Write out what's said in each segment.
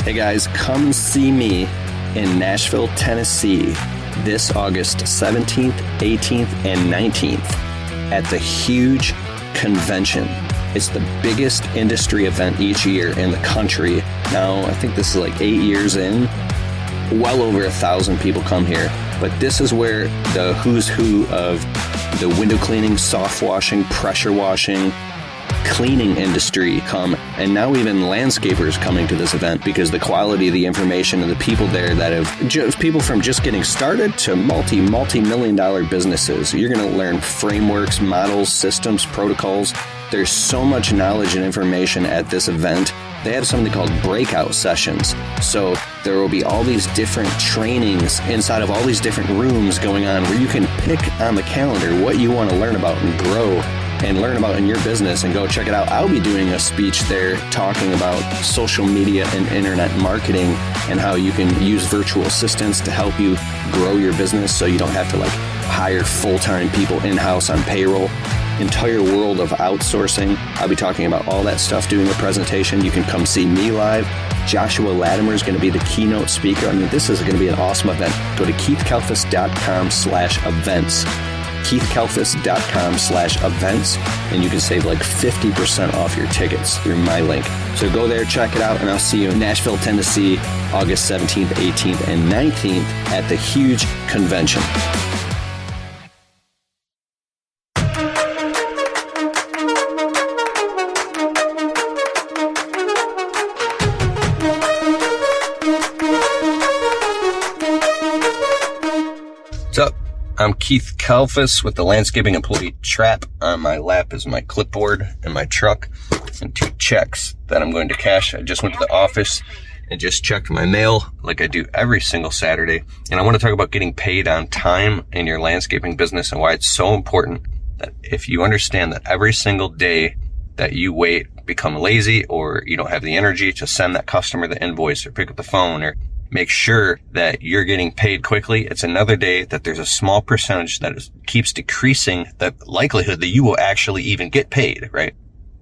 Hey guys, come see me in Nashville, Tennessee this August 17th, 18th, and 19th at the huge convention. It's the biggest industry event each year in the country. Now, I think this is like 8 years in. Well over 1,000 people come here. But this is where the who's who of the window cleaning, soft washing, pressure washing, cleaning industry come, and now even landscapers coming to this event because the quality of the information and the people there that have just people from just getting started to multi-million dollar businesses. You're going to learn frameworks, models, systems, protocols. There's so much knowledge and information at this event. They have something called breakout sessions. So there will be all these different trainings inside of all these different rooms going on where you can pick on the calendar what you want to learn about and grow and learn about in your business and go check it out. I'll be doing a speech there talking about social media and internet marketing and how you can use virtual assistants to help you grow your business so you don't have to hire full-time people in-house on payroll. Entire world of outsourcing. I'll be talking about all that stuff, doing a presentation. You can come see me live. Joshua Latimer is going to be the keynote speaker. I mean, this is going to be an awesome event. Go to keithkalfas.com/events. keithkalfas.com/events, and you can save 50% off your tickets through my link. So go there, check it out, and I'll see you in Nashville, Tennessee, August 17th, 18th, and 19th at the huge convention. What's up? I'm Keith Kalfas with the Landscaping Employee Trap. On my lap is my clipboard and my truck and 2 checks that I'm going to cash. I just went to the office and just checked my mail like I do every single Saturday. And I want to talk about getting paid on time in your landscaping business and why it's so important that if you understand that every single day that you wait, become lazy, or you don't have the energy to send that customer the invoice or pick up the phone or make sure that you're getting paid quickly, it's another day that there's a small percentage that keeps decreasing the likelihood that you will actually even get paid, right?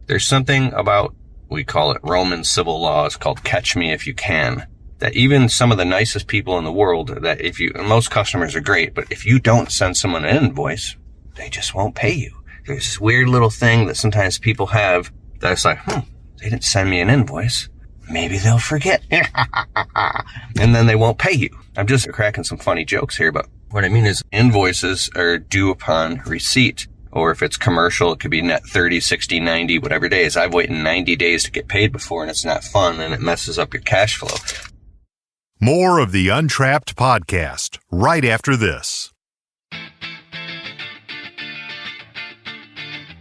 There's something about, we call it Roman civil law, it's called catch me if you can, that even some of the nicest people in the world, that most customers are great, but if you don't send someone an invoice, they just won't pay you. There's this weird little thing that sometimes people have that's like, they didn't send me an invoice. Maybe they'll forget. And then they won't pay you. I'm just cracking some funny jokes here, but what I mean is invoices are due upon receipt. Or if it's commercial, it could be net 30, 60, 90, whatever days. I've waited 90 days to get paid before, and it's not fun, and it messes up your cash flow. More of the Untrapped podcast right after this.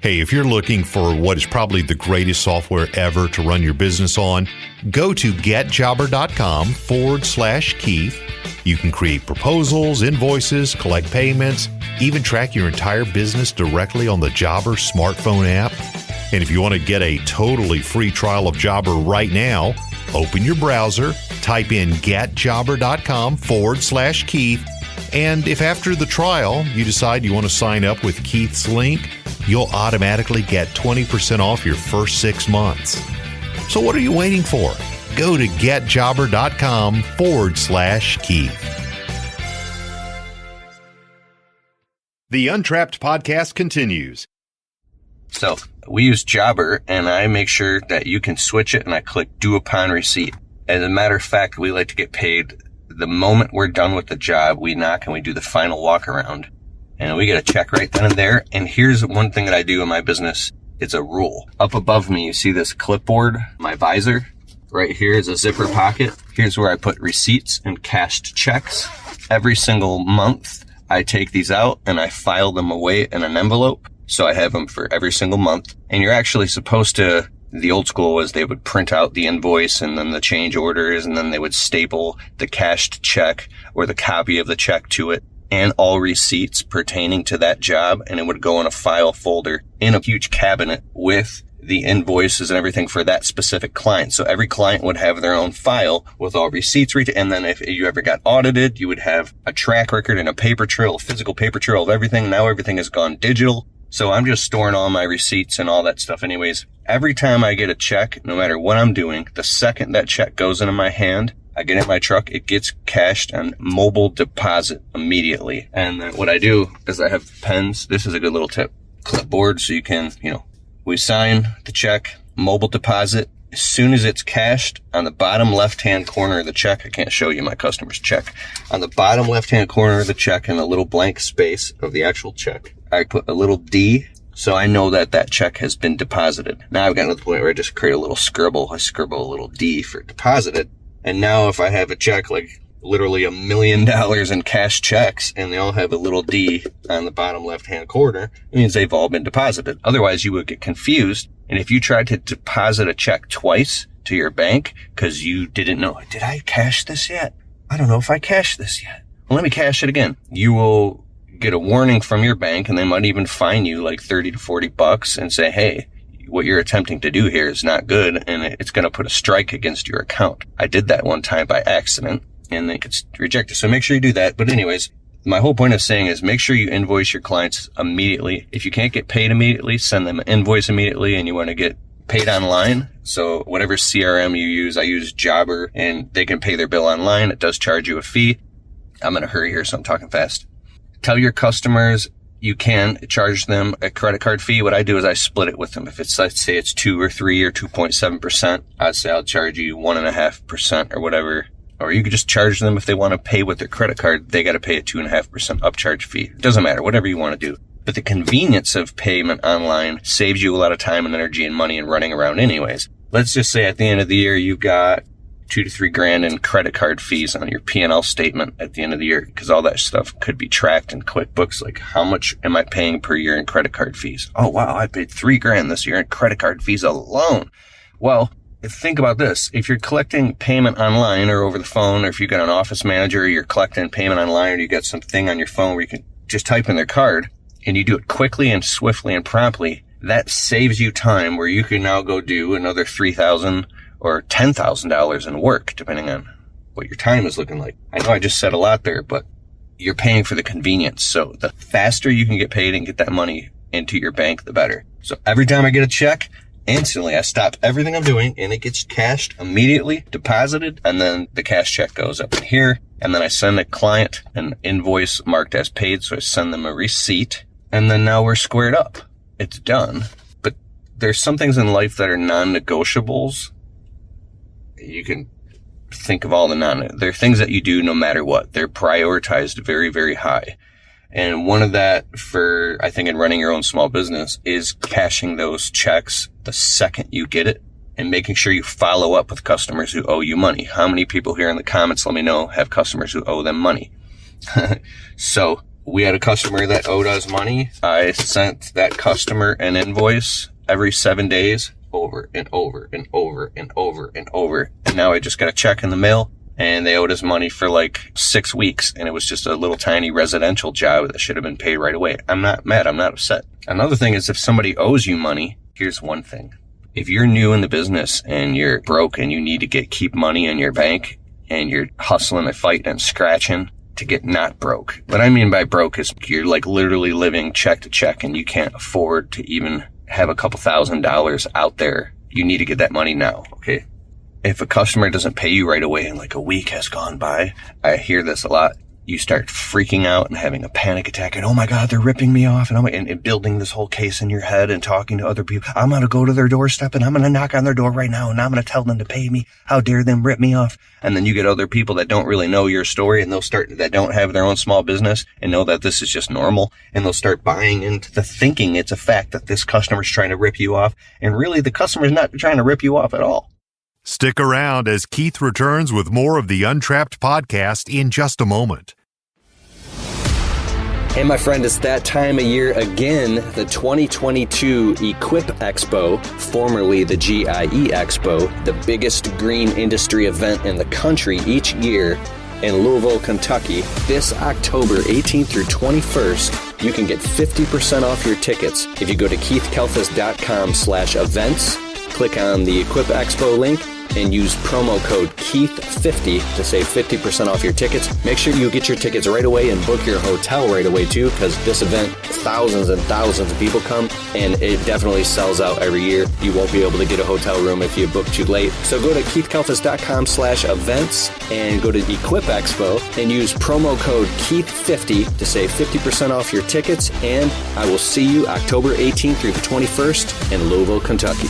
Hey, if you're looking for what is probably the greatest software ever to run your business on, go to getjobber.com/Keith. You can create proposals, invoices, collect payments, even track your entire business directly on the Jobber smartphone app. And if you want to get a totally free trial of Jobber right now, open your browser, type in getjobber.com/Keith. And if after the trial you decide you want to sign up with Keith's link, you'll automatically get 20% off your first 6 months. So what are you waiting for? Go to getjobber.com/Keith. The Untrapped podcast continues. So we use Jobber, and I make sure that you can switch it, and I click due upon receipt. As a matter of fact, we like to get paid the moment we're done with the job. We knock and we do the final walk around, and we get a check right then and there. And here's one thing that I do in my business. It's a rule. Up above me, you see this clipboard, my visor. Right here is a zipper pocket. Here's where I put receipts and cashed checks. Every single month, I take these out and I file them away in an envelope. So I have them for every single month. And you're actually supposed to, the old school was they would print out the invoice and then the change orders, and then they would staple the cashed check or the copy of the check to it and all receipts pertaining to that job. And it would go in a file folder in a huge cabinet with the invoices and everything for that specific client. So every client would have their own file with all receipts. And then if you ever got audited, you would have a track record and a paper trail, a physical paper trail of everything. Now everything has gone digital. So I'm just storing all my receipts and all that stuff anyways. Every time I get a check, no matter what I'm doing, the second that check goes into my hand, I get in my truck, it gets cashed on mobile deposit immediately. And then what I do is I have pens. This is a good little tip. Clipboard, so you can, we sign the check, mobile deposit. As soon as it's cashed, on the bottom left-hand corner of the check, I can't show you my customer's check. On the bottom left-hand corner of the check, in the little blank space of the actual check, I put a little D, so I know that that check has been deposited. Now I've gotten to the point where I just create a little scribble. I scribble a little D for deposited. And now if I have a check, like literally $1 million in cash checks, and they all have a little D on the bottom left-hand corner, it means they've all been deposited. Otherwise, you would get confused. And if you tried to deposit a check twice to your bank because you didn't know, did I cash this yet? I don't know if I cashed this yet. Well, let me cash it again. You will get a warning from your bank, and they might even fine you like $30 to $40 and say, hey, what you're attempting to do here is not good, and it's going to put a strike against your account. I did that one time by accident, and they could reject it. So make sure you do that. But anyways, my whole point of saying is make sure you invoice your clients immediately. If you can't get paid immediately, send them an invoice immediately, and you want to get paid online. So whatever CRM you use, I use Jobber, and they can pay their bill online. It does charge you a fee. I'm in a hurry here, so I'm talking fast. Tell your customers you can charge them a credit card fee. What I do is I split it with them. If it's, let's say it's 2 or 3 or 2.7%, I'd say I'll charge you 1.5% or whatever. Or you could just charge them if they want to pay with their credit card, they got to pay a 2.5% upcharge fee. It doesn't matter, whatever you want to do. But the convenience of payment online saves you a lot of time and energy and money and running around anyways. Let's just say at the end of the year, you've got $2 to $3 grand in credit card fees on your P&L statement at the end of the year, because all that stuff could be tracked in QuickBooks. Like, how much am I paying per year in credit card fees? Oh, wow, I paid $3 grand this year in credit card fees alone. Well, think about this. If you're collecting payment online or over the phone, or if you've got an office manager, you're collecting payment online, or you got something on your phone where you can just type in their card and you do it quickly and swiftly and promptly, that saves you time where you can now go do another $3,000 or $10,000 in work, depending on what your time is looking like. I know I just said a lot there, but you're paying for the convenience. So the faster you can get paid and get that money into your bank, the better. So every time I get a check, instantly I stop everything I'm doing and it gets cashed immediately, deposited, and then the cash check goes up in here. And then I send the client an invoice marked as paid. So I send them a receipt, and then now we're squared up. It's done. But there's some things in life that are non-negotiables. You can think of all they're things that you do no matter what. They're prioritized very, very high. And one of that for, I think, in running your own small business is cashing those checks the second you get it and making sure you follow up with customers who owe you money. How many people here in the comments, let me know, have customers who owe them money? So we had a customer that owed us money. I sent that customer an invoice every 7 days. Over and over and over and over and over. And now I just got a check in the mail, and they owed us money for like 6 weeks. And it was just a little tiny residential job that should have been paid right away. I'm not mad. I'm not upset. Another thing is, if somebody owes you money, here's one thing. If you're new in the business and you're broke and you need to keep money in your bank, and you're hustling and fighting and scratching to get not broke. What I mean by broke is you're like literally living check to check and you can't afford to even have a couple $1,000s out there. You need to get that money now, okay? If a customer doesn't pay you right away and like a week has gone by, I hear this a lot. You start freaking out and having a panic attack and, oh my God, they're ripping me off. And building this whole case in your head and talking to other people. I'm going to go to their doorstep and I'm going to knock on their door right now and I'm going to tell them to pay me. How dare them rip me off? And then you get other people that don't really know your story, and that don't have their own small business and know that this is just normal. And they'll start buying into the thinking it's a fact that this customer's trying to rip you off. And really the customer's not trying to rip you off at all. Stick around as Keith returns with more of the Untrapped podcast in just a moment. Hey, my friend, it's that time of year again, the 2022 Equip Expo, formerly the GIE Expo, the biggest green industry event in the country each year in Louisville, Kentucky. This October 18th through 21st, you can get 50% off your tickets if you go to keithkalfas.com/events, click on the Equip Expo link, and use promo code Keith50 to save 50% off your tickets. Make sure you get your tickets right away and book your hotel right away too, because this event, thousands and thousands of people come, and it definitely sells out every year. You won't be able to get a hotel room if you book too late. So go to keithkalfas.com/events and go to Equip Expo and use promo code Keith50 to save 50% off your tickets. And I will see you October 18th through the 21st in Louisville, Kentucky.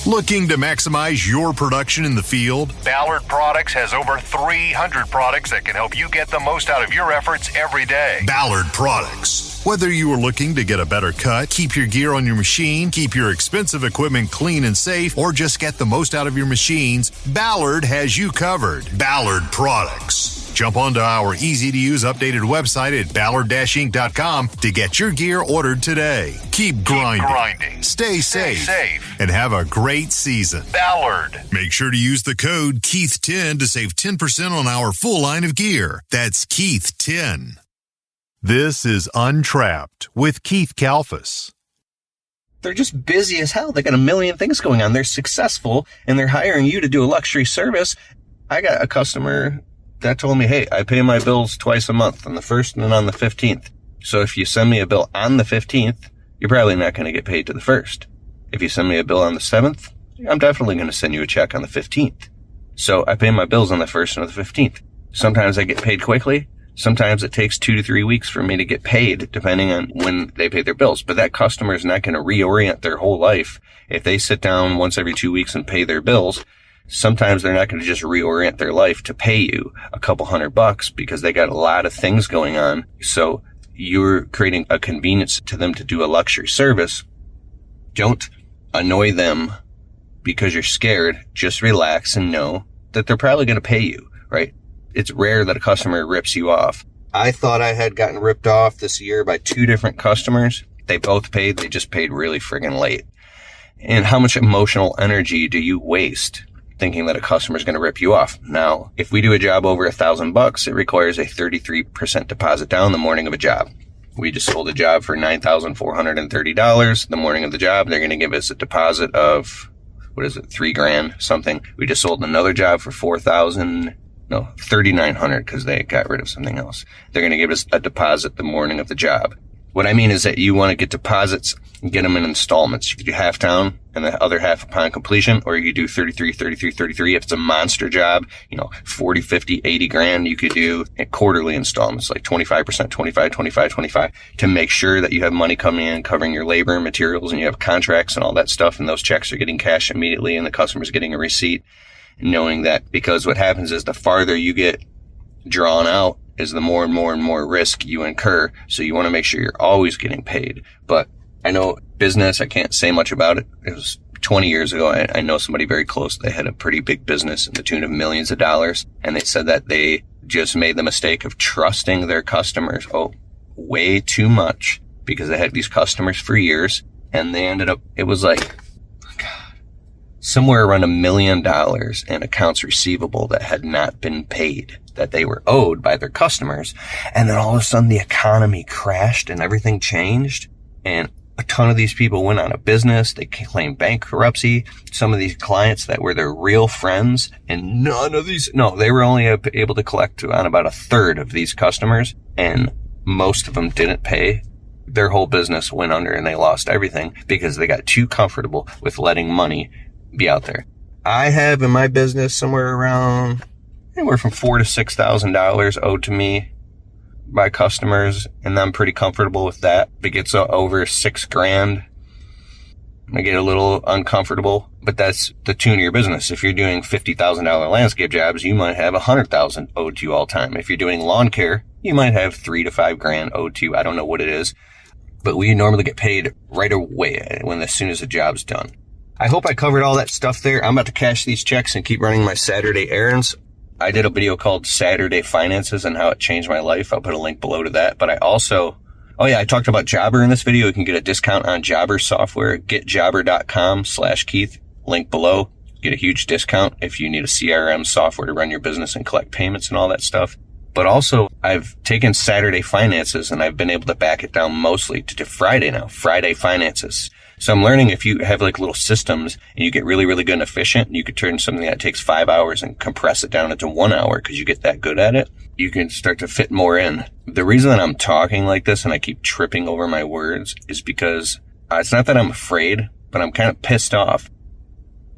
Looking to maximize your production in the field? Ballard Products has over 300 products that can help you get the most out of your efforts every day. Ballard Products. Whether you are looking to get a better cut, keep your gear on your machine, keep your expensive equipment clean and safe, or just get the most out of your machines, Ballard has you covered. Ballard Products. Jump onto our easy-to-use updated website at ballard-inc.com to get your gear ordered today. Keep grinding. Stay safe. And have a great season. Ballard. Make sure to use the code Keith10 to save 10% on our full line of gear. That's Keith10. This is Untrapped with Keith Kalfas. They're just busy as hell. They got a million things going on. They're successful, and they're hiring you to do a luxury service. I got a customer that told me, hey, I pay my bills twice a month, on the 1st and on the 15th. So if you send me a bill on the 15th, you're probably not going to get paid to the 1st. If you send me a bill on the 7th, I'm definitely going to send you a check on the 15th. So I pay my bills on the 1st and the 15th. Sometimes I get paid quickly. Sometimes it takes 2 to 3 weeks for me to get paid, depending on when they pay their bills. But that customer is not going to reorient their whole life. If they sit down once every 2 weeks and pay their bills, sometimes they're not going to just reorient their life to pay you a couple $100 because they got a lot of things going on. So you're creating a convenience to them to do a luxury service. Don't annoy them because you're scared. Just relax and know that they're probably going to pay you, right? It's rare that a customer rips you off. I thought I had gotten ripped off this year by 2 different customers. They both paid. They just paid really friggin' late. And how much emotional energy do you waste thinking that a customer is going to rip you off? Now, if we do a job over $1,000, it requires a 33% deposit down the morning of a job. We just sold a job for $9,430 the morning of the job. They're going to give us a deposit of, $3,000 something. We just sold another job for $3,900 because they got rid of something else. They're going to give us a deposit the morning of the job. What I mean is that you want to get deposits and get them in installments. You could do half down and the other half upon completion, or you could do 33, 33, 33. If it's a monster job, 40, 50, 80 grand, you could do quarterly installments, like 25%, 25, 25, 25, to make sure that you have money coming in, covering your labor and materials, and you have contracts and all that stuff, and those checks are getting cashed immediately, and the customer's getting a receipt, knowing that, because what happens is the farther you get drawn out is the more and more and more risk you incur. So you want to make sure you're always getting paid. But I know business, I can't say much about it. It was 20 years ago. I know somebody very close. They had a pretty big business in the tune of millions of dollars. And they said that they just made the mistake of trusting their customers way too much, because they had these customers for years, and they ended up, it was like, somewhere around $1 million in accounts receivable that had not been paid, that they were owed by their customers. And then all of a sudden the economy crashed and everything changed. And a ton of these people went out of business. They claimed bankruptcy. Some of these clients that were their real friends, and they were only able to collect on about 1/3 of these customers. And most of them didn't pay. Their whole business went under and they lost everything because they got too comfortable with letting money be out there. I have in my business somewhere around anywhere from $4,000 to $6,000 owed to me by customers, and I'm pretty comfortable with that. If it gets over $6,000, I get a little uncomfortable, but that's the tune of your business. If you're doing $50,000 landscape jobs, you might have $100,000 owed to you all the time. If you're doing lawn care, you might have $3,000 to $5,000 owed to you. I don't know what it is, but we normally get paid right away as soon as the job's done. I hope I covered all that stuff there. I'm about to cash these checks and keep running my Saturday errands. I did a video called Saturday Finances and how it changed my life. I'll put a link below to that. But I also, I talked about Jobber in this video. You can get a discount on Jobber software. Getjobber.com/Keith. Link below. Get a huge discount if you need a CRM software to run your business and collect payments and all that stuff. But also, I've taken Saturday Finances and I've been able to back it down mostly to Friday now. Friday Finances. So I'm learning if you have like little systems and you get really, really good and efficient, you could turn something that takes 5 hours and compress it down into 1 hour because you get that good at it. You can start to fit more in. The reason that I'm talking like this and I keep tripping over my words is because it's not that I'm afraid, but I'm kind of pissed off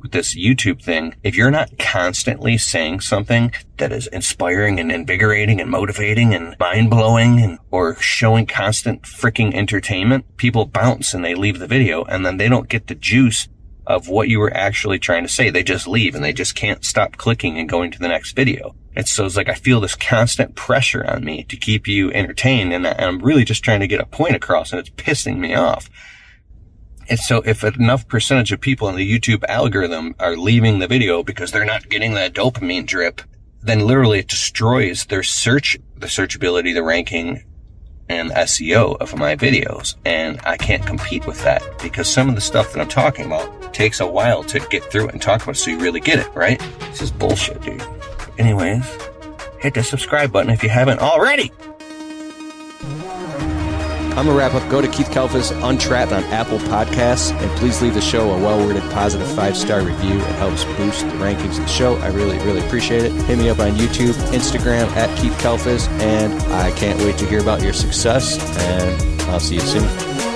with this YouTube thing. If you're not constantly saying something that is inspiring and invigorating and motivating and mind-blowing or showing constant freaking entertainment, people bounce and they leave the video and then they don't get the juice of what you were actually trying to say. They just leave and they just can't stop clicking and going to the next video. And so it's like I feel this constant pressure on me to keep you entertained, and I'm really just trying to get a point across, and it's pissing me off. And so if enough percentage of people in the YouTube algorithm are leaving the video because they're not getting that dopamine drip, then literally it destroys their the searchability, the ranking, and SEO of my videos. And I can't compete with that because some of the stuff that I'm talking about takes a while to get through it and talk about it so you really get it, right? This is bullshit, dude. Anyways, hit the subscribe button if you haven't already. I'm going to wrap up. Go to Keith Kalfas Untrapped on Apple Podcasts, and please leave the show a well-worded, positive 5-star review. It helps boost the rankings of the show. I really, really appreciate it. Hit me up on YouTube, Instagram, at Keith Kalfas, and I can't wait to hear about your success, and I'll see you soon.